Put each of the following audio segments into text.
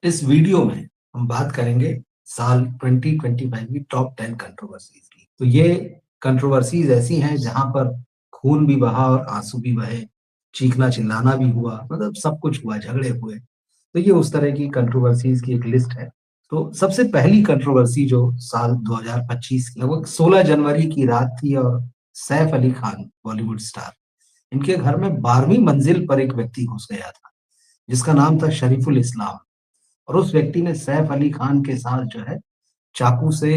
इस वीडियो में हम बात करेंगे साल 2025 की टॉप 10 कंट्रोवर्सीज़ की। तो ये कंट्रोवर्सीज़ ऐसी हैं जहाँ पर खून भी बहा और आँसू भी बहे, चीखना-चिल्लाना भी हुआ, मतलब सब कुछ हुआ, झगड़े हुए। तो ये उस तरह की कंट्रोवर्सीज़ की एक लिस्ट है। तो सबसे पहली कंट्रोवर्सी जो साल 2025 लगभग 16 जनवरी की रात थी और सैफ अली खान, बॉलीवुड स्टार, इनके घर में 12वीं मंजिल पर एक व्यक्ति घुस गया था, जिसका नाम था शरीफुल इस्लाम। और उस व्यक्ति ने सैफ अली खान के साथ जो है चाकू से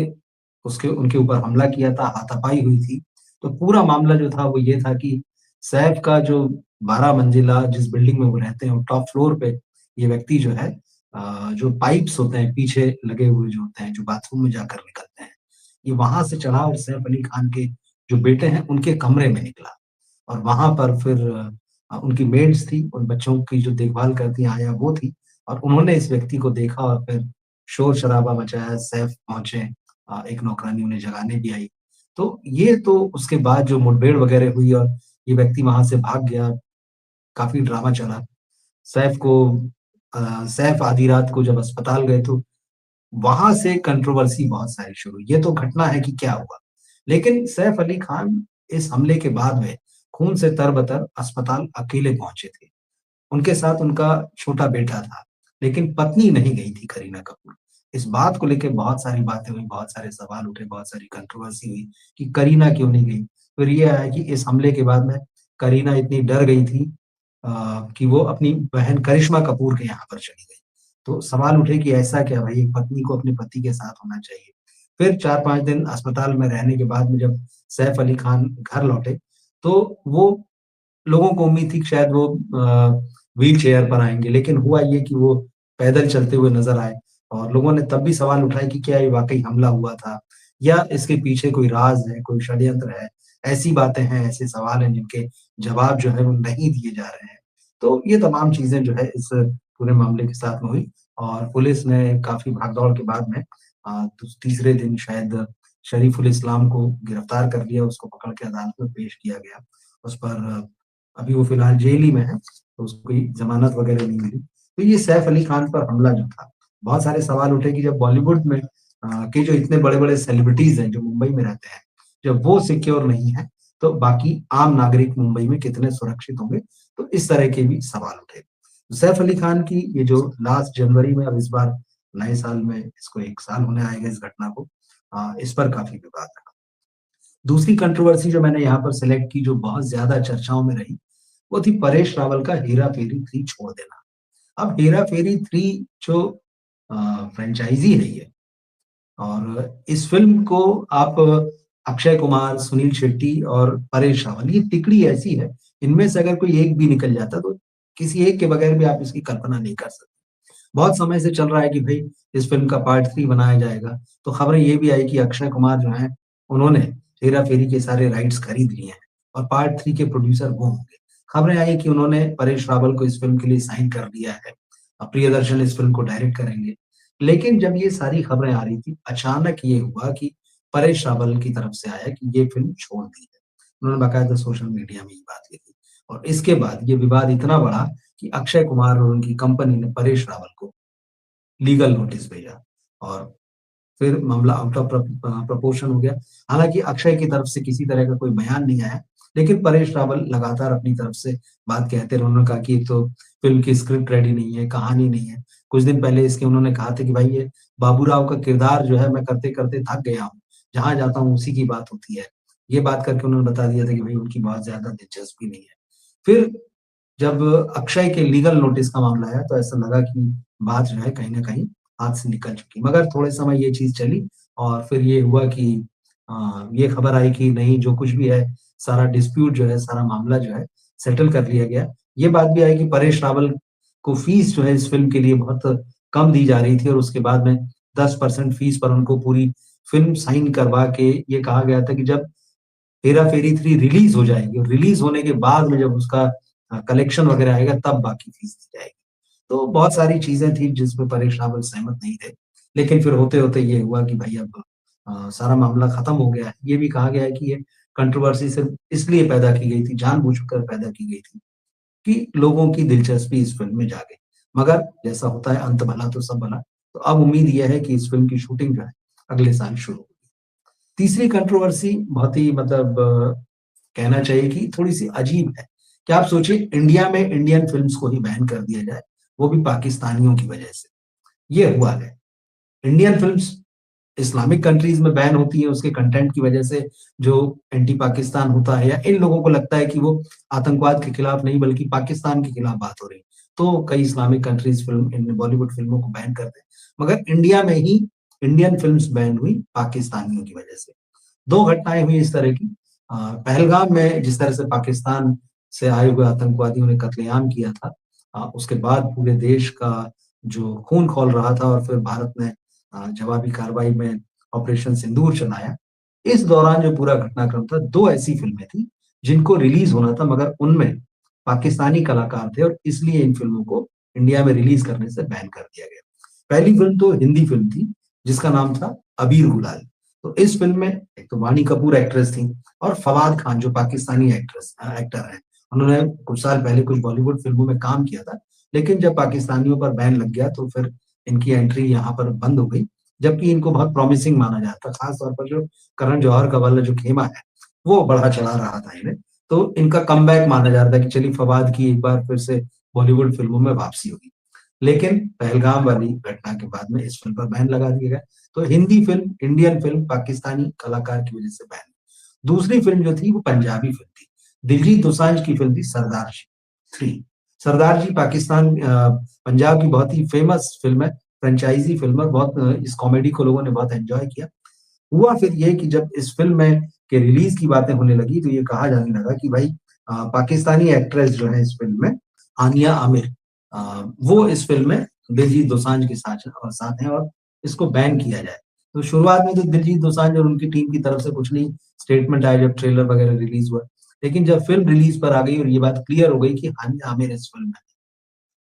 उसके उनके ऊपर हमला किया था, हाथापाई हुई थी। तो पूरा मामला जो था वो ये था कि सैफ का जो 12 मंजिला जिस बिल्डिंग में वो रहते हैं, वो टॉप फ्लोर पे ये व्यक्ति जो है जो पाइप्स होते हैं पीछे लगे हुए जो होते हैं, जो बाथरूम में जाकर निकलते हैं, ये वहाँ से चढ़ा और सैफ अली खान के जो बेटे हैं, उनके कमरे में निकला। और वहाँ पर फिर उनकी मेड्स थी, उन बच्चों की जो देखभाल करती हैं आया वो थी और उन्होंने इस व्यक्ति को देखा और फिर शोर-शराबा मचाया, सैफ पहुँचे एक नौकरानी उन्हें जगाने भी आई। तो ये तो उसके बाद जो मुठभेड़ वगैरह हुई और ये व्यक्ति वहाँ से भाग गया, काफ़ी ड्रामा चला। सैफ को सैफ आधी रात को जब अस्पताल गए तो वहाँ से कंट्रोवर्सी बहुत सारी शुरू हुई। ये तो घटना है कि क्या हुआ। लेकिन सैफ अली खान इस हमले के बाद में खून से तर-बतर अस्पताल अकेले पहुँचे थे। उनके साथ उनका छोटा बेटा था, लेकिन पत्नी नहीं गई थी करीना कपूर। इस बात को लेके बहुत सारी बातें हुई, बहुत सारे सवाल उठे, बहुत सारी कंट्रोवर्सी हुई कि करीना क्यों नहीं गई? फिर ये आया कि इस हमले के बाद में करीना इतनी डर गई थी कि वो अपनी बहन करिश्मा कपूर के यहाँ पर चली गई। तो सवाल उठे कि ऐसा क्या भई, एक पत्नी को अपने पति के साथ होना चाहिए। फिर 4-5 दिन अस्पताल में रहने के बाद में जब सैफ अली खान घर लौटे, तो वो लोगों को उम्मीद थी कि शायद वो व्हील चेयर पर आएँगे, लेकिन हुआ ये कि वो पैदल चलते हुए नज़र आए और लोगों ने तब भी सवाल उठाए कि क्या ये वाक़ई हमला हुआ था या इसके पीछे कोई राज़ है, कोई षड्यंत्र है? ऐसी बातें हैं, ऐसे सवाल हैं जिनके जवाब जो है वो नहीं दिए जा रहे हैं। तो ये तमाम चीज़ें जो है इस पूरे मामले के साथ में हुई और पुलिस ने काफ़ी भाग-दौड़ के बाद में तीसरे दिन शायद शरीफुल इस्लाम को गिरफ्तार कर लिया, उसको पकड़ के अदालत में पेश किया गया। उस पर अभी वो फ़िलहाल जेल ही में है, तो उसको कोई ज़मानत वग़ैरह नहीं मिली। तो ये सैफ अली खान पर हमला जो था, बहुत सारे सवाल उठे कि जब बॉलीवुड में के जो इतने बड़े-बड़े सेलिब्रिटीज़ हैं, जो मुंबई में रहते हैं, जब वो सिक्योर नहीं हैं, तो बाकी आम नागरिक मुंबई में कितने सुरक्षित होंगे? तो इस तरह के भी सवाल उठे। सैफ अली खान की ये जो लास्ट जनवरी में अब इस बार नए साल में इसको 1 साल होने आएगा इस घटना को इस पर काफ़ी विवाद रहा। दूसरी कंट्रोवर्सी जो मैंने यहाँ पर सिलेक्ट की जो बहुत ज़्यादा चर्चाओं में रही, वो थी परेश रावल का हेरा-फेरी 3 छोड़ देना। अब हेरा-फेरी 3 जो फ्रेंचाइज़ी है ये और इस फ़िल्म को आप अक्षय कुमार, सुनील शेट्टी और परेश रावल ये तिकड़ी ऐसी है, इनमें से अगर कोई एक भी निकल जाता तो किसी एक के बगैर भी आप इसकी कल्पना नहीं कर सकते। बहुत समय से चल रहा है कि भई इस फ़िल्म का पार्ट 3 बनाया जाएगा, तो खबरें ये भी आई कि अक्षय कुमार जो हैं, उन्होंने हेरा-फेरी के सारे राइट्स खरीद लिए हैं और पार्ट 3 के प्रोड्यूसर वो होंगे। खबरें आई कि उन्होंने परेश रावल को इस फ़िल्म के लिए साइन कर दिया है। प्रियदर्शन इस फ़िल्म को डायरेक्ट करेंगे। लेकिन जब ये सारी खबरें आ रही थी, अचानक ये हुआ कि परेश रावल की तरफ से आया कि ये फ़िल्म छोड़ दी है। उन्होंने बाकायदा सोशल मीडिया में ये बात लिखी और इसके बाद ये विवाद इतना बढ़ा कि अक्षय कुमार और उनकी कंपनी ने परेश रावल को लीगल नोटिस भेजा और फिर मामला आउट ऑफ प्रोपोर्शन हो गया। हालाँकि अक्षय की तरफ से किसी तरह का कोई बयान नहीं आया, लेकिन परेश रावल लगातार अपनी तरफ से बात कहते रहे। उन्होंने कहा कि एक तो फ़िल्म की स्क्रिप्ट रेडी नहीं है, कहानी नहीं है। कुछ दिन पहले इसके उन्होंने कहा था कि भाई ये बाबूराव का किरदार जो है मैं करते-करते थक गया हूँ। जहाँ जाता हूँ उसी की बात होती है। ये बात करके उन्होंने बता दिया था कि भई उनकी बहुत ज़्यादा दिलचस्पी नहीं है। फिर जब अक्षय के लीगल नोटिस का मामला आया तो ऐसा लगा कि बात जो है कहीं न कहीं हाथ से निकल चुकी। मगर थोड़े समय ये चीज़ चली और फिर ये हुआ कि ये खबर आई कि नहीं जो कुछ भी है सारा डिस्प्यूट जो है, सारा मामला जो है सेटल कर लिया गया। ये बात भी आई कि परेश रावल को फीस जो है इस फ़िल्म के लिए बहुत कम दी जा रही थी और उसके बाद में 10% फीस पर उनको पूरी फ़िल्म साइन करवा के ये कहा गया था कि जब हेरा-फेरी 3 रिलीज़ हो जाएगी और रिलीज़ होने के बाद में जब उसका कलेक्शन वगैरह आएगा तब बाकी फीस दी जाएगी। तो बहुत सारी चीज़ें थी जिसमें परेश रावल सहमत नहीं थे। लेकिन फिर होते-होते ये हुआ कि भई अब सारा मामला खत्म हो गया है। ये भी कहा गया है कि ये कंट्रोवर्सी सिर्फ़ इसलिए पैदा की गई थी, जानबूझकर पैदा की गई थी कि लोगों की दिलचस्पी इस फ़िल्म में जागे। मगर जैसा होता है अंत भला तो सब भला, तो अब उम्मीद ये है कि इस फ़िल्म की शूटिंग जो है अगले साल शुरू होगी। तीसरी कंट्रोवर्सी बहुत ही मतलब कहना चाहिए कि थोड़ी-सी अजीब है, कि आप सोचिए इंडिया में इंडियन फ़िल्म्स को ही बैन कर दिया जाए, वो भी पाकिस्तानियों की वजह से। ये हुआ है। इंडियन फ़िल्म्स इस्लामिक कंट्रीज़ में बैन होती है उसके कंटेंट की वजह से, जो एंटी पाकिस्तान होता है या इन लोगों को लगता है कि वो आतंकवाद के खिलाफ नहीं बल्कि पाकिस्तान के खिलाफ बात हो रही है। तो कई इस्लामिक कंट्रीज़ फ़िल्म इन बॉलीवुड फ़िल्मों को बैन करते हैं। मगर इंडिया में ही इंडियन फ़िल्म्स बैन हुई पाकिस्तानियों की वजह से। 2 घटनाएँ हुई इस तरह की। पहलगाम में जिस तरह से पाकिस्तान से आए हुए आतंकवादियों ने कत्लेआम किया था, उसके बाद पूरे देश का जो खून खौल रहा था और फिर भारत ने जवाबी कार्रवाई में ऑपरेशन सिंदूर चलाया। इस दौरान जो पूरा घटनाक्रम था, 2 ऐसी फ़िल्में थी, जिनको रिलीज़ होना था मगर उनमें पाकिस्तानी कलाकार थे और इसलिए इन फ़िल्मों को इंडिया में रिलीज़ करने से बैन कर दिया गया। पहली फ़िल्म तो हिंदी फ़िल्म थी, जिसका नाम था अबीर गुलाल। तो इस फ़िल्म में एक तो वाणी कपूर एक्ट्रेस थीं और फवाद खान जो पाकिस्तानी एक्टर हैं। उन्होंने कुछ साल पहले कुछ बॉलीवुड फ़िल्मों में काम किया था, लेकिन जब पाकिस्तानियों पर बैन लग गया तो फिर इनकी एंट्री यहाँ पर बंद हो गई, जबकि इनको बहुत प्रॉमिसिंग माना जाता है, ख़ास तौर पर जो करण जौहर का वाला जो खेमा है, वो बड़ा चला रहा था इन्हें। तो इनका कमबैक माना जा रहा था कि चलिए फवाद की एक बार फिर से बॉलीवुड फ़िल्मों में वापसी होगी। लेकिन पहलगाम वाली घटना के बाद में इस फ़िल्म पर बैन लगा दिया गया। तो Hindi film, Indian film Pakistani कलाकार की वज़ह से बैन। दूसरी फ़िल्म जो थी वो पंजाबी फ़िल्म थी। दिलजीत दोसांझ की फ़िल्म थी सरदार जी 3। सरदार जी पाकिस्तान पंजाब की बहुत ही फ़ेमस फ़िल्म है, फ्रेंचाइज़ी फ़िल्म है, बहुत इस कॉमेडी को लोगों ने बहुत एन्जॉय किया। हुआ फिर ये कि जब इस फ़िल्म में के रिलीज़ की बातें होने लगी, तो ये कहा जाने लगा कि भाई पाकिस्तानी एक्ट्रेस जो है इस फ़िल्म में, आनिया आमिर वो इस फ़िल्म में दिलजीत दोसांझ के साथ हैं और इसको बैन किया जाए। तो शुरुआत में तो दिलजीत दोसांझ और उनकी टीम की तरफ से कुछ नहीं स्टेटमेंट आया जब ट्रेलर वगैरह रिलीज़ हुआ। लेकिन जब फ़िल्म रिलीज़ पर आ गई और ये बात क्लियर हो गई कि आनिया आमिर इस फ़िल्म में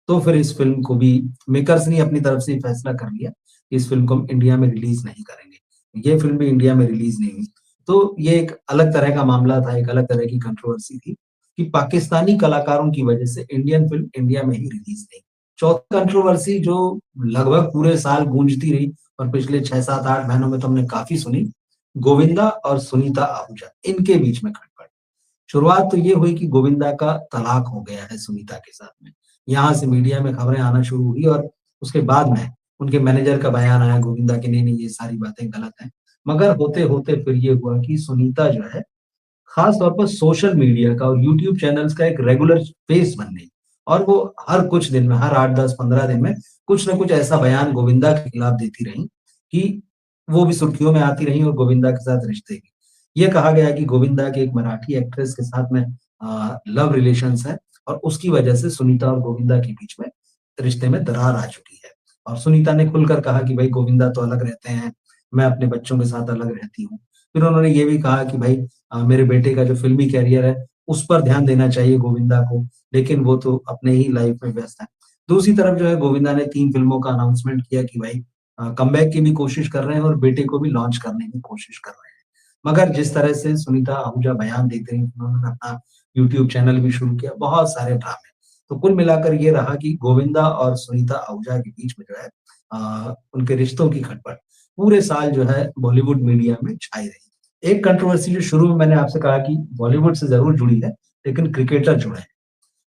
तो फिर इस फ़िल्म को भी मेकर्स ने अपनी तरफ से फैसला कर लिया, कि इस फ़िल्म को हम इंडिया में रिलीज़ नहीं करेंगे। ये फ़िल्म भी इंडिया में रिलीज़ नहीं हुई। तो ये एक अलग तरह का मामला था, एक अलग तरह की कंट्रोवर्सी थी, कि पाकिस्तानी कलाकारों की वजह से इंडियन फ़िल्म इंडिया में ही रिलीज़ नहीं। चौथी कंट्रोवर्सी जो लगभग पूरे साल गूंजती रही और पिछले 6, 7, 8 महीनों में तो हमने काफ़ी सुनी, गोविंदा और सुनीता आहूजा, इनके बीच में खटपट। शुरुआत तो ये हुई कि गोविंदा का तलाक हो गया है सुनीता के साथ में। यहाँ से मीडिया में खबरें आना शुरू हुई और उसके बाद में उनके मैनेजर का बयान आया गोविंदा की नहीं, नहीं ये सारी बातें गलत हैं। मगर होते-होते फिर ये हुआ कि सुनीता जो है खास तौर पर सोशल मीडिया का और यूट्यूब चैनल्स का एक रेगुलर फेस बन गई और वो हर कुछ दिन में, हर 8, 10, 15 दिन में कुछ न कुछ ऐसा बयान गोविंदा के खिलाफ देती रहीं कि वो भी सुर्खियों में आती रहीं और गोविंदा के साथ रिश्ते भी। ये कहा गया कि गोविंदा के एक मराठी एक्ट्रेस के साथ में लव रिलेशंस है और उसकी वजह से सुनीता और गोविंदा के बीच में रिश्ते में दरार आ चुकी है। और सुनीता ने खुलकर कहा कि भई गोविंदा तो अलग रहते हैं, मैं अपने बच्चों के साथ अलग रहती हूँ। फिर उन्होंने ये भी कहा कि भई मेरे बेटे का जो फ़िल्मी करियर है, उस पर ध्यान देना चाहिए गोविंदा को, लेकिन वो तो अपने ही लाइफ़ में व्यस्त हैं। दूसरी तरफ जो है गोविंदा ने 3 फ़िल्मों का अनाउंसमेंट किया कि भाई कमबैक की भी कोशिश कर रहे हैं और बेटे को भी लॉन्च करने की कोशिश कर रहे हैं। मगर जिस तरह से सुनीता आहूजा बयान देते रहीं, उन्होंने अपना यूट्यूब चैनल भी शुरू किया, बहुत सारे ड्रामे। तो कुल मिलाकर ये रहा कि गोविंदा और सुनीता आहूजा के बीच में जो है उनके रिश्तों की खटपट पूरे साल जो है बॉलीवुड मीडिया में छाई रही। एक कंट्रोवर्सी जो शुरू में मैंने आपसे कहा कि बॉलीवुड से ज़रूर जुड़ी है, लेकिन क्रिकेटर जुड़े हैं,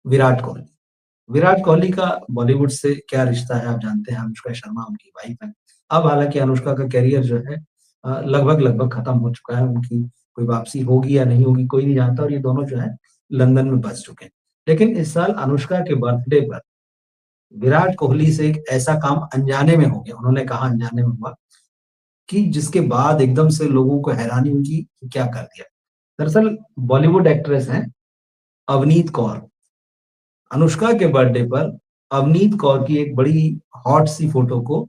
विराट कोहली। विराट कोहली का बॉलीवुड से क्या रिश्ता है आप जानते हैं, अनुष्का शर्मा उनकी वाइफ़ हैं। अब हालाँकि अनुष्का का करियर जो है लगभग-लगभग खत्म हो चुका है, उनकी कोई वापसी होगी या नहीं होगी कोई नहीं जानता और ये दोनों जो है लंदन में बस चुके हैं। लेकिन इस साल अनुष्का के बर्थडे पर विराट कोहली से एक ऐसा काम अनजाने में हो गया, उन्होंने कहा अनजाने में हुआ कि जिसके बाद एकदम से लोगों को हैरानी हुई कि क्या कर दिया। दरअसल बॉलीवुड एक्ट्रेस हैं अवनीत कौर। अनुष्का के बर्थडे पर अवनीत कौर की एक बड़ी हॉट सी फ़ोटो को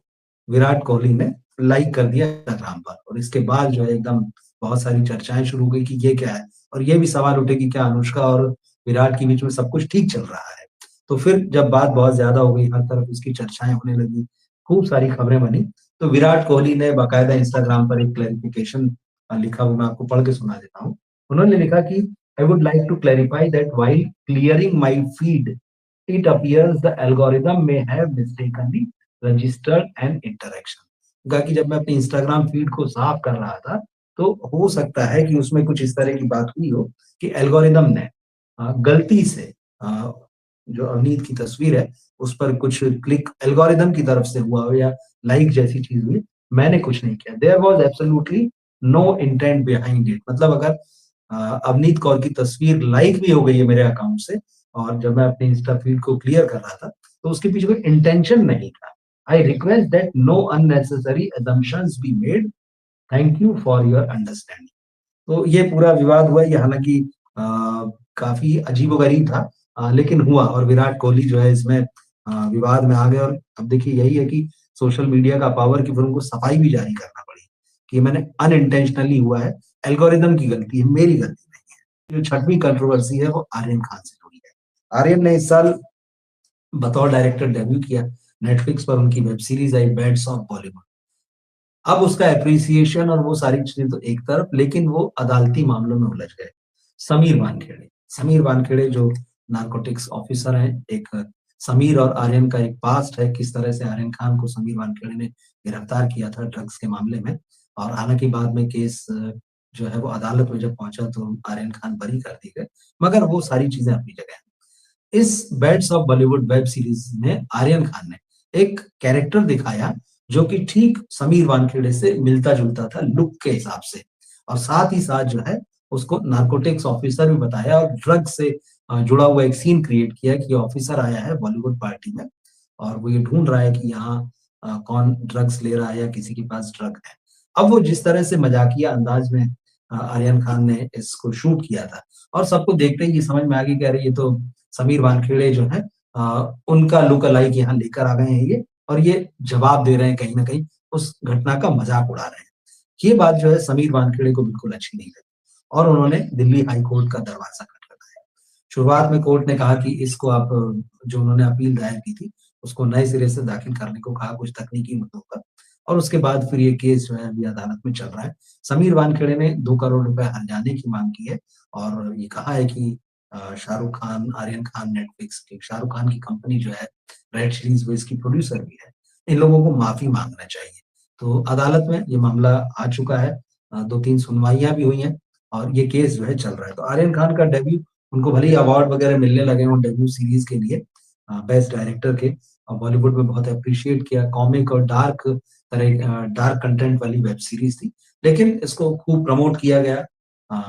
विराट कोहली ने लाइक कर दिया इंस्टाग्राम पर और इसके बाद जो है एकदम बहुत सारी चर्चाएँ शुरू हो गई कि ये क्या है? और ये भी सवाल उठे कि क्या अनुष्का और विराट के बीच में सब कुछ ठीक चल रहा है? तो फिर जब बात बहुत ज़्यादा हो गई, हर तरफ इसकी चर्चाएँ होने लगी, खूब सारी खबरें बनी, तो विराट कोहली ने बाकायदा इंस्टाग्राम पर एक क्लैरिफ़िकेशन लिखा, वो मैं आपको पढ़ के सुना देता हूँ। उन्होंने लिखा कि I would like to clarify that while clearing my feed it appears the algorithm may have mistakenly registered an interaction. कहा कि जब मैं अपने इंस्टाग्राम फीड को साफ कर रहा था, तो हो सकता है कि उसमें कुछ इस तरह की बात हुई हो कि एल्गोरिदम ने गलती से अ, जो अवनीत की तस्वीर है, उस पर कुछ क्लिक एल्गोरिदम की तरफ से हुआ हो या लाइक जैसी चीज़ हुई, मैंने कुछ नहीं किया। There was absolutely no intent behind it. मतलब अगर अवनीत कौर की तस्वीर लाइक भी हो गई है मेरे अकाउंट से और जब मैं अपने इंस्टा फीड को क्लियर कर रहा था, तो उसके पीछे कोई इंटेंशन नहीं था। I request that know unnecessary assumptions be made. Thank you for your understanding. तो ये पूरा विवाद हुआ, ये हालाँकि अ, काफ़ी अजीबो-गरीब था, लेकिन हुआ और विराट कोहली जो है इसमें विवाद में आ गए और अब देखिए यही है कि सोशल मीडिया का पावर कि फिर उनको सफाई भी जारी करना पड़ी, कि ये मैंने अनइंटेंशनली हुआ है, एल्गोरिदम की गलती है, मेरी गलती नहीं है। जो छठवीं कंट्रोवर्सी है वो आर्यन खान से जुड़ी है। आर्यन ने इस साल बतौर डायरेक्टर डेब्यू किया, नेटफ्लिक्स पर उनकी वेब सीरीज़ आई बैड्स ऑफ बॉलीवुड। अब उसका एप्रिसिएशन और वो सारी चीज़ें तो एक तरफ, लेकिन वो अदालती मामलों में उलझ गए। समीर वानखेड़े जो नारकोटिक्स ऑफिसर हैं, एक समीर और आर्यन का एक पास्ट है, किस तरह से आर्यन खान को समीर वानखेड़े ने गिरफ्तार किया था ड्रग्स के मामले में और हालाँकि बाद में केस जो है वो अदालत में जब पहुँचा तो आर्यन खान बरी कर दिए गए। मगर वो सारी चीज़ें अपनी जगह हैं। इस bads of Bollywood web series में आर्यन खान ने एक कैरेक्टर दिखाया जो कि ठीक समीर वानखेड़े से मिलता-जुलता था लुक के हिसाब से और साथ ही साथ जो है उसको नारकोटिक्स ऑफिसर भी बताया और ड्रग से जुड़ा हुआ एक सीन क्रिएट किया कि ये ऑफिसर आया है बॉलीवुड पार्टी में और वो ये ढूँढ रहा है कि यहाँ कौन ड्रग्स ले रहा है या किसी के पास ड्रग है। अब वो जिस तरह से मजाकिया अंदाज में आर्यन खान ने इसको शूट किया था और सबको देखते ही ये समझ में आ गई कि अरे ये तो समीर वानखेड़े जो हैं उनका लुक अलाइक यहाँ लेकर आ गए हैं ये और ये जवाब दे रहे हैं कहीं न कहीं, उस घटना का मज़ाक उड़ा रहे हैं। ये बात जो है समीर वानखेड़े को बिल्कुल अच्छी नहीं लगी और उन्होंने दिल्ली हाई कोर्ट का दरवाज़ा खटखटाया। शुरुआत में कोर्ट ने कहा कि इसको आप जो उन्होंने अपील दायर की थी, उसको नए सिरे से दाखिल करने को कहा कुछ तकनीकी मुद्दों पर और उसके बाद फिर ये केस जो है अभी अदालत में चल रहा है। समीर वानखेड़े ने 2 करोड़ रुपए हर्जाने की माँग की है और ये कहा है कि शाहरुख खान, आर्यन खान, नेटफ्लिक्स की शाहरुख खान की कंपनी जो है, रेड चिलीज़ वो इसकी प्रोड्यूसर भी है। इन लोगों को माफ़ी माँगना चाहिए। तो अदालत में ये मामला आ चुका है। 2-3 सुनवाइयाँ भी हुई हैं और ये केस जो है चल रहा है। तो आर्यन खान का डेब्यू उनको भले ही अवार्ड वगैरह मिलने लगे हों डेब्यू सीरीज़ के लिए बेस्ट डायरेक्टर के और बॉलीवुड में बहुत एप्रिशिएट किया। कॉमिक और डार्क कंटेंट वाली वेब सीरीज़ थी। लेकिन इसको खूब प्रमोट किया गया।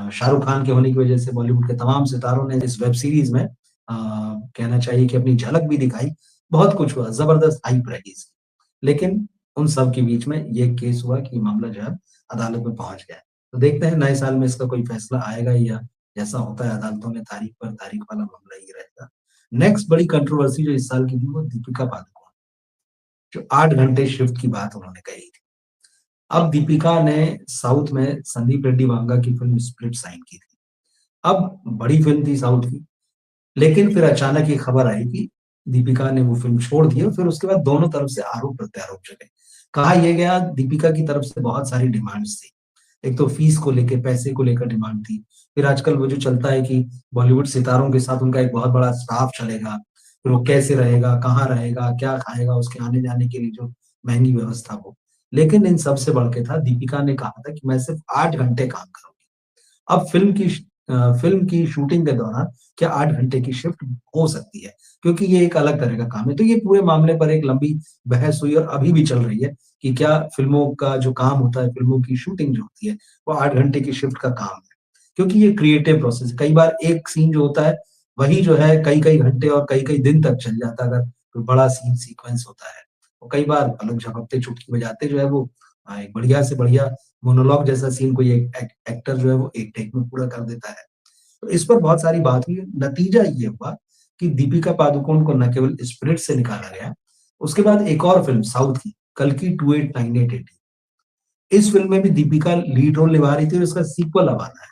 शाहरुख खान के होने की वजह से बॉलीवुड के तमाम सितारों ने इस वेब सीरीज़ में कहना चाहिए कि अपनी झलक भी दिखाई। बहुत कुछ हुआ, ज़बरदस्त हाइप रही इसकी। लेकिन उन सब के बीच में ये केस हुआ कि मामला जो है अदालत में पहुँच गया है। तो देखते हैं नए साल में इसका कोई फैसला आएगा या जैसा होता है अदालतों में तारीख पर तारीख वाला मामला ही रहेगा। नेक्स्ट बड़ी कंट्रोवर्सी जो इस साल की थी वो दीपिका पादुकोण, जो 8 घंटे शिफ्ट की बात उन्होंने कही थी। अब दीपिका ने साउथ में संदीप रेड्डी वांगा की फ़िल्म स्प्लिट साइन की थी। अब बड़ी फ़िल्म थी साउथ की, लेकिन फिर अचानक ये खबर आई कि दीपिका ने वो फ़िल्म छोड़ दी और फिर उसके बाद दोनों तरफ से आरोप-प्रत्यारोप चले। कहा ये गया दीपिका की तरफ से बहुत सारी डिमांड्स थी। एक तो फीस को लेके, पैसे को लेकर डिमांड थी। फिर आजकल वो जो चलता है कि बॉलीवुड सितारों के साथ उनका एक बहुत बड़ा स्टाफ चलेगा। फिर वो कैसे रहेगा, कहाँ रहेगा, क्या खाएगा, उसके आने-जाने के लिए जो महँगी व्यवस्था हो। लेकिन इन सब से बढ़ के था दीपिका ने कहा था कि मैं सिर्फ़ 8 घंटे काम करूँगी। अब फ़िल्म की शूटिंग के दौरान क्या 8 घंटे की शिफ्ट हो सकती है? क्योंकि ये एक अलग तरह का काम है। तो ये पूरे मामले पर एक लंबी बहस हुई और अभी भी चल रही है कि क्या फ़िल्मों का जो काम होता है, फ़िल्मों की शूटिंग जो होती है, वो 8 घंटे की शिफ्ट का काम है। क्योंकि ये क्रिएटिव प्रोसेस है। कई बार एक सीन जो होता है, वही जो है कई-कई घंटे और कई-कई दिन तक चल जाता है अगर कोई बड़ा सीन सीक्वेंस होता है। और कई बार पलक झपकते, चुटकी बजाते जो है वो एक बढ़िया से बढ़िया मोनोलॉग जैसा सीन कोई एक एक्टर जो है वो एक टेक में पूरा कर देता है। तो इस पर बहुत सारी बात हुई। नतीजा ये हुआ कि दीपिका पादुकोण को न केवल स्पिरिट से निकाला गया, उसके बाद एक और फ़िल्म साउथ की कल्कि 289880 इस फ़िल्म में भी दीपिका लीड रोल निभा रही थी और इसका सीक्वल अब आना है।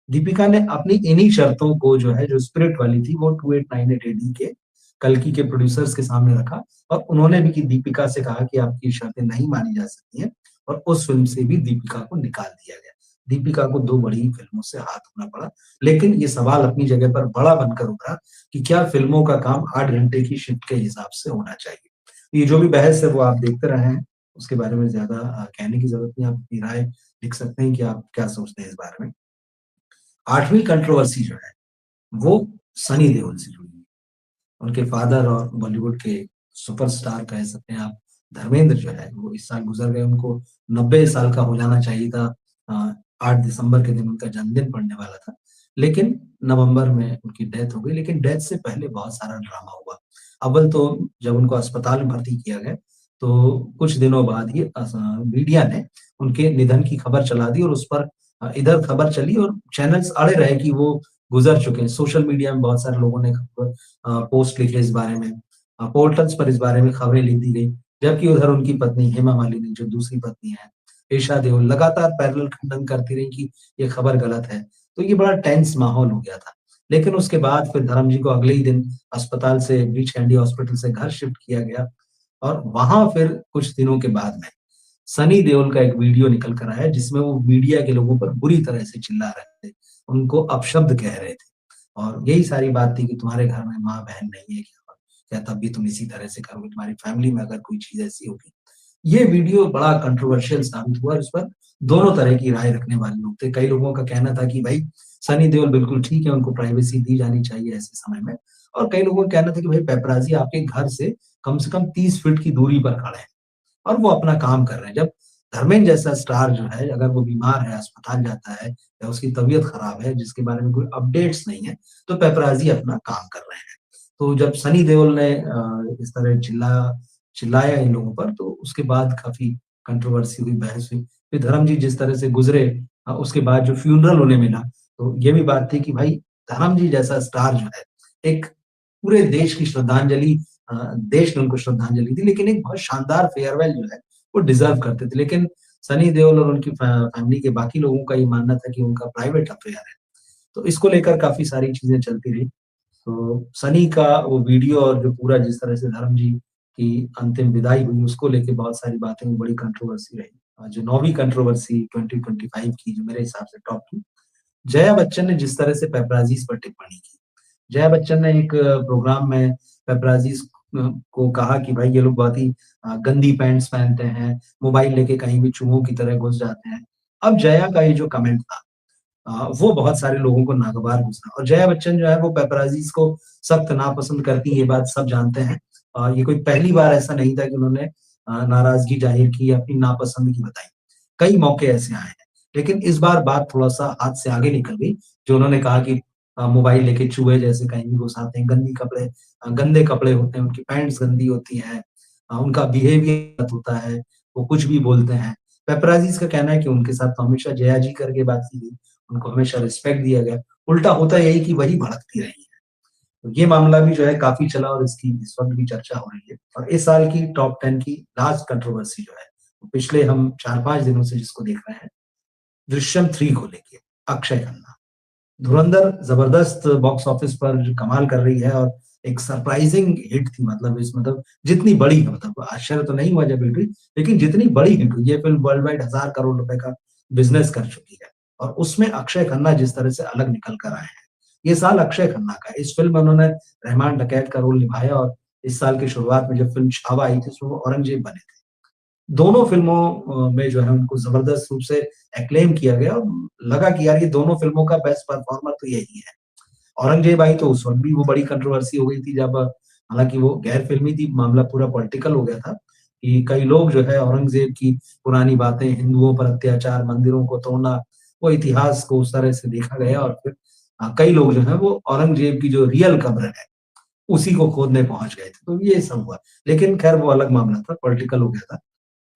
दीपिका ने अपनी इन्हीं शर्तों को जो है, जो स्पिरिट वाली थी, वो 2898 के कल्कि के प्रोड्यूसर्स के सामने रखा और उन्होंने भी कि दीपिका से कहा कि आपकी शर्तें नहीं मानी जा सकती हैं और उस फ़िल्म से भी दीपिका को निकाल दिया गया। दीपिका को 2 बड़ी फ़िल्मों से हाथ धोना पड़ा। लेकिन ये सवाल अपनी जगह पर बड़ा बनकर उभरा कि क्या फ़िल्मों का काम 8 घंटे की शिफ्ट के हिसाब से होना चाहिए? ये जो भी बहस है वो आप देखते रहे हैं, उसके बारे में ज़्यादा कहने की ज़रूरत नहीं है, आप अपनी राय लिख सकते हैं कि आप क्या सोचते हैं इस बारे में। 8वीं कंट्रोवर्सी जो है, वो सनी देओल से जुड़ी है। उनके फादर और बॉलीवुड के सुपरस्टार कह सकते हैं आप, धर्मेंद्र जो है वो इस साल गुज़र गए, उनको 90 साल का हो जाना चाहिए था। अ, 8 दिसंबर के दिन उनका जन्मदिन पड़ने वाला था, लेकिन नवंबर में उनकी डेथ हो गई, लेकिन डेथ से पहले बहुत सारा ड्रामा हुआ। अव्वल तो जब उनको अस्पताल में भर्ती किया गया, तो कुछ दिनों बाद ही मीडिया ने उनके निधन की खबर चला दी और उस पर इधर खबर चली और चैनल्स अड़े रहे कि वो गुज़र चुके हैं। सोशल मीडिया में बहुत सारे लोगों ने खबर पोस्ट लिखे इस बारे में, पोर्टल्स पर इस बारे में खबरें लिख दी गई, जबकि उधर उनकी पत्नी हेमा मालिनी जो दूसरी पत्नी है, ईशा देओल लगातार पैरेलल खंडन करती रही कि ये खबर गलत है। तो ये बड़ा टेंस माहौल हो गया था। लेकिन उसके बाद फिर धर्म जी को अगले ही दिन अस्पताल से ब्रीच कैंडी हॉस्पिटल से घर शिफ्ट किया गया और वहाँ फिर कुछ दिनों के बाद में सनी देओल का एक वीडियो निकल कर आया जिसमें वो मीडिया के लोगों पर बुरी तरह से चिल्ला रहे थे, उनको अपशब्द कह रहे थे। और यही सारी बात थी कि तुम्हारे घर में माँ-बहन नहीं है क्या? क्या तब भी तुम इसी तरह से करोगे? तुम्हारी फैमिली में अगर कोई चीज़ ऐसी होगी। ये वीडियो बड़ा कंट्रोवर्शियल साबित हुआ और इस पर दोनों तरह की राय रखने वाले लोग थे। कई लोगों का कहना था कि भाई सनी देओल बिल्कुल ठीक है, उनको प्राइवेसी दी जानी चाहिए ऐसे समय में। और कई लोगों का कहना था कि भाई पेपराज़ी आपके घर से कम 30 फीट की दूरी पर खड़े हैं। और वो अपना काम कर रहे हैं। जब धर्मेंद्र जैसा स्टार जो है, अगर वो बीमार है, अस्पताल जाता है या उसकी तबीयत खराब है, जिसके बारे में कोई अपडेट्स नहीं है, तो पेपराज़ी अपना काम कर रहे हैं। तो जब सनी देओल ने इस तरह चिल्लाया इन लोगों पर, तो उसके बाद काफ़ी कंट्रोवर्सी हुई, बहस हुई। फिर धर्म जी जिस तरह से गुज़रे उसके बाद जो फ्यूनरल उन्हें मिला, तो ये भी बात थी कि भाई धर्म जी जैसा स्टार जो है, एक पूरे देश की श्रद्धांजलि देश ने उनको श्रद्धांजलि दी, लेकिन एक बहुत शानदार फेयरवेल जो है, वो डिज़र्व करते थे। लेकिन सनी देओल और उनकी फैमिली के बाकी लोगों का ये मानना था कि उनका प्राइवेट अफ़ेयर है। तो इसको लेकर काफ़ी सारी चीज़ें चलती रही। तो सनी का वो वीडियो और जो पूरा जिस तरह से धर्म जी की अंतिम विदाई हुई, उसको लेके बहुत सारी बातें हुई, बड़ी कंट्रोवर्सी रही। जो 9वीं कंट्रोवर्सी 2025 की जो मेरे हिसाब से टॉप की, जया बच्चन ने जिस तरह से पेपराज़ीज़ पर टिप्पणी की। जया बच्चन ने एक प्रोग्राम में पेपराज़ीज़ को कहा कि भाई ये लोग बहुत ही गंदी पैंट्स पहनते हैं, मोबाइल लेके कहीं भी चूहों की तरह घुस जाते हैं। अब जया का ये जो कमेंट था वो बहुत सारे लोगों को नागवार गुज़रा और जया बच्चन जो है वो पेपराज़ीज़ को सख्त नापसंद करती हैं, ये बात सब जानते हैं। ये कोई पहली बार ऐसा नहीं था कि उन्होंने नाराज़गी ज़ाहिर की या अपनी नापसंदगी बताई। कई मौके ऐसे आए हैं। लेकिन इस बार बात थोड़ा-सा हाथ से आगे निकल गई, जो उन्होंने कहा कि मोबाइल लेके चूहे जैसे कहीं भी घुस आते हैं, गंदे कपड़े होते हैं, उनकी पैंट्स गंदी होती हैं, उनका बिहेवियर होता है, वो कुछ भी बोलते हैं। पेपराज़ीज़ का कहना है कि उनके साथ तो हमेशा जया जी करके बात की गई, उनको हमेशा रिस्पेक्ट दिया गया। उल्टा होता यही कि वही भड़कती रही हैं। तो ये मामला भी जो है काफ़ी चला और इसकी इस वक़्त भी चर्चा हो रही है। और इस साल की टॉप 10 की लास्ट कंट्रोवर्सी जो है, पिछले हम 4-5 दिनों से जिसको देख रहे हैं, दृश्यम 3 को लेके, अक्षय खन्ना। धुरंधर ज़बरदस्त बॉक्स ऑफिस पर कमाल कर रही है और एक सरप्राइज़िंग हिट थी मतलब जितनी बड़ी है मतलब आश्चर्य तो नहीं हुआ जब हिट हुई, लेकिन जितनी बड़ी हिट हुई, ये फ़िल्म वर्ल्ड वाइड 1000 करोड़ रुपए का बिज़नेस कर चुकी है और उसमें अक्षय खन्ना जिस तरह से अलग निकल कर आए हैं। ये साल अक्षय खन्ना का है। इस फ़िल्म में उन्होंने रहमान डकैत का रोल निभाया और इस साल की शुरुआत में जब फ़िल्म छावा आई थी, उसमें वो औरंगज़ेब बने थे। दोनों फ़िल्मों में जो है उनको ज़बरदस्त रूप से एक्लेम किया गया और लगा कि यार ये दोनों फ़िल्मों का बेस्ट परफ़ॉर्मर तो यही है। औरंगज़ेब आई तो उस वक़्त भी वो बड़ी कंट्रोवर्सी हो गई थी जब हालाँकि वो गैर फ़िल्मी थी, मामला पूरा पॉलिटिकल हो गया था, कि कई लोग जो है औरंगज़ेब की पुरानी बातें, हिंदुओं पर अत्याचार, मंदिरों को तोड़ना, वो इतिहास को उस तरह से देखा गया और फिर कई लोग जो हैं वो औरंगज़ेब की जो रियल कब्र है, उसी को खोदने पहुँच गए थे। तो ये सब हुआ। लेकिन ख़ैर वो अलग मामला था, पॉलिटिकल हो गया था।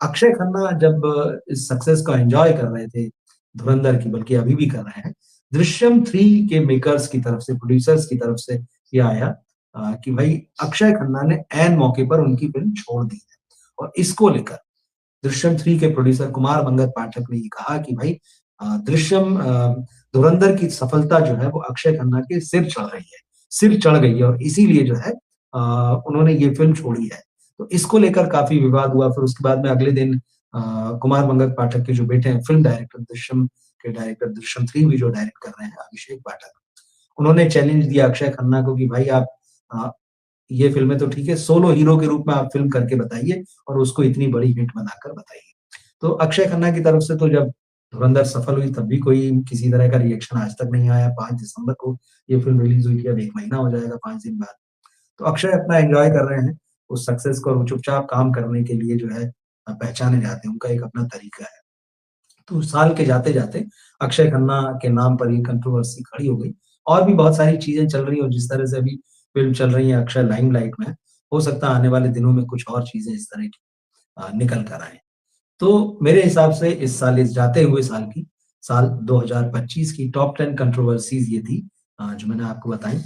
अक्षय खन्ना जब इस सक्सेस को एन्जॉय कर रहे थे, धुरंधर की बल्कि अभी भी कर रहे हैं। दृश्यम 3 के मेकर्स की तरफ से, प्रोड्यूसर्स की तरफ से ये आया कि भई अक्षय खन्ना ने ऐन मौके पर उनकी फ़िल्म छोड़ दी है और इसको लेकर दृश्यम 3 के प्रोड्यूसर कुमार मंगत पाठक ने ये कहा कि भई धुरंधर की सफलता जो है वो अक्षय खन्ना के सिर चढ़ रही है, सिर चढ़ गई है और इसीलिए जो है उन्होंने ये फ़िल्म छोड़ी है। तो इसको लेकर काफ़ी विवाद हुआ, फिर उसके बाद में अगले दिन कुमार मंगत पाठक के जो बेटे हैं, फ़िल्म डायरेक्टर दृश्यम के डायरेक्टर दृश्यम 3 भी जो डायरेक्ट कर रहे हैं अभिषेक पाठक, उन्होंने चैलेंज दिया अक्षय खन्ना को कि भाई आप अ, ये फ़िल्में तो ठीक है, सोलो हीरो के रूप में आप फ़िल्म करके बताइए और उसको इतनी बड़ी हिट बनाकर बताइए। तो अक्षय खन्ना की तरफ से तो जब धुरंधर सफल हुई तब भी कोई किसी तरह का रिएक्शन आज तक नहीं आया। 5 दिसंबर को ये फ़िल्म रिलीज़ हुई थी, अब 1 महीना हो जाएगा 5 दिन बाद। तो अक्षय अपना एन्जॉय कर रहे हैं, उस सक्सेस को और वो चुपचाप काम करने के लिए जो है पहचाने जाते हैं, उनका एक अपना तरीका है। तो साल के जाते-जाते अक्षय खन्ना के नाम पर ये कंट्रोवर्सी खड़ी हो गई और भी बहुत सारी चीज़ें चल रही हैं और जिस तरह से अभी फ़िल्म चल रही है अक्षय लाइमलाइट में है, हो सकता है आने वाले दिनों में कुछ और चीज़ें इस तरह की निकल कर आएँ। तो मेरे हिसाब से इस साल इस जाते हुए साल की, साल 2025 की टॉप 10 कंट्रोवर्सीज़ ये थी जो मैंने आपको बताई।